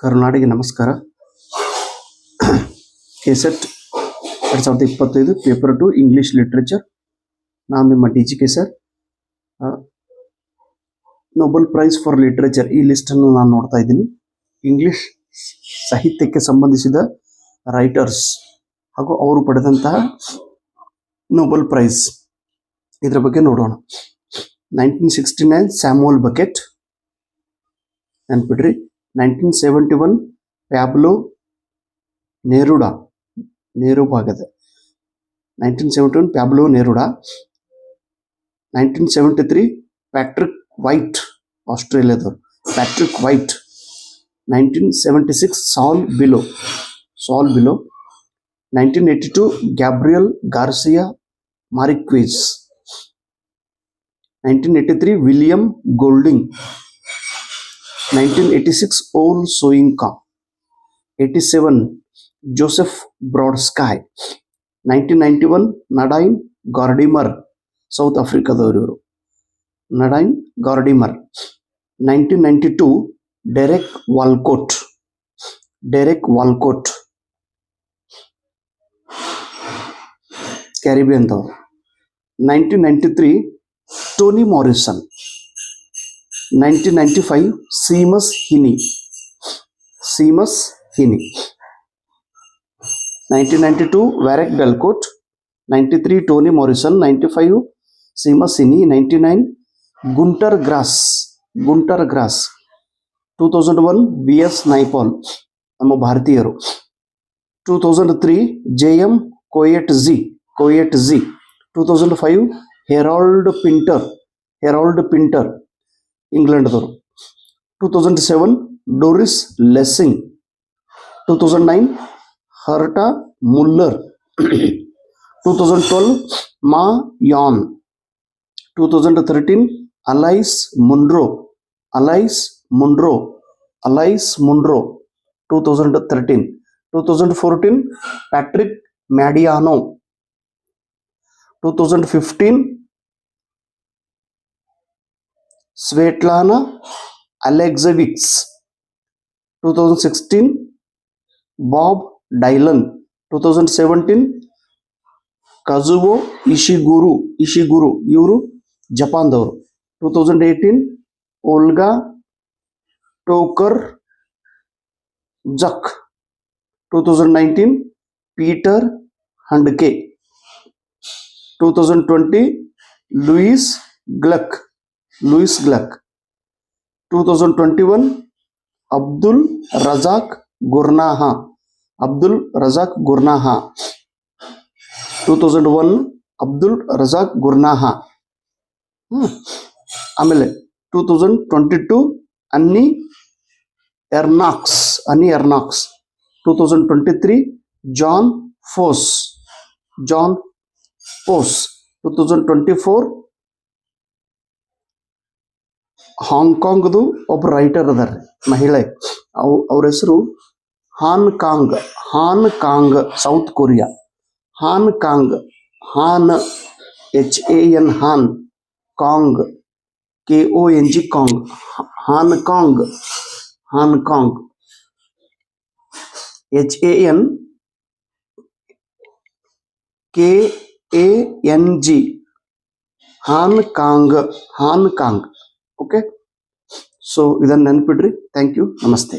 ಕರುನಾಡಿಗೆ ನಮಸ್ಕಾರ. KSET 2025 paper 2 English literature. ನಾನು ನಿಮ್ಮ DGK sir. Nobel prize for literature ಈ ಲಿಸ್ಟನ್ನು ನಾನು ನೋಡ್ತಾ ಇದ್ದೀನಿ. ಇಂಗ್ಲಿಷ್ ಸಾಹಿತ್ಯಕ್ಕೆ ಸಂಬಂಧಿಸಿದ ರೈಟರ್ಸ್ ಹಾಗೂ ಅವರು ಪಡೆದಂತಹ ನೊಬೆಲ್ ಪ್ರೈಸ್ ಇದರ ಬಗ್ಗೆ ನೋಡೋಣ. 1969 ಸ್ಯಾಮುಯಲ್ ಬಕೆಟ್ ನೆನ್ಪಿಡ್ರಿ. 1971 ಪ್ಯಾಬ್ಲೋ ನೆರುಡಾ, ಭಾಗದ 1971 ಪ್ಯಾಬ್ಲೋ ನೆರುಡಾ. 1973 ಪ್ಯಾಟ್ರಿಕ್ ವೈಟ್, ಆಸ್ಟ್ರೇಲಿಯಾದವರು Patrick White. 1976 Saul Bellow. 1982 Gabriel Garcia Marquez. 1983 William Golding. 1986 Wole Soyinka. 87 Joseph Brodsky. 1991 Nadine Gordimer, south ಆಫ್ರಿಕಾದವರು ಇವರು, ನಡೈನ್ ಗಾರ್ಡಿಮರ್. 1992 ಡೆರೆಕ್ ವಾಲ್ಕೋಟ್, ಕ್ಯಾರಿಬಿಯನ್ದವರು. 1993 Toni Morrison. 1995 Seamus Heaney. 1992 Derek Walcott. 93 Toni Morrison. 95 Seamus Heaney. 99 Gunter Grass. 2001 BS Naipaul, ನಮ್ಮ ಭಾರತೀಯರು. 2003 JM Coetzee. 2005 Harold Pinter, ಇಂಗ್ಲೆಂಡ್ದವರು. 2007 Doris Lessing. 2009 Herta Muller. 2012 Mo Yan. 2013 Alice Munro. 2013. 2014 Patrick Modiano. 2015 Svetlana Alexievich. 2016 Bob Dylan. 2017 Kazuo Ishiguro, ಇವರು ಜಪಾನ್ದವರು. 2018 Olga Tokarczuk. 2019 Peter Handke. 2020 Louise Gluck. 2021 Abdulrazak Gurnah. 2001 Abdulrazak Gurnah. ಆಮೇಲೆ 2022 ಅನ್ನಿ ಎರ್ನಾಕ್ಸ್. 2023 John pose. 2024 ಹಾಂಗ್ಕಾಂಗ್ದು ಒಬ್ಬ writer ಅದಾರ, ಮಹಿಳೆ. ಅವ್ರ ಹೆಸರು ಹಾನ್ Kong, south Korea. ಹಾನ್ HAN, ಹಾನ್ Kong, KONG Kong. ಹಾನ್ Kong HAN KANG, ಹಾನ್ Kong. Okay, so ಇದನ್ನ ನೆನ್ಪಿಡ್ರಿ. ಥ್ಯಾಂಕ್ ಯು, ನಮಸ್ತೆ.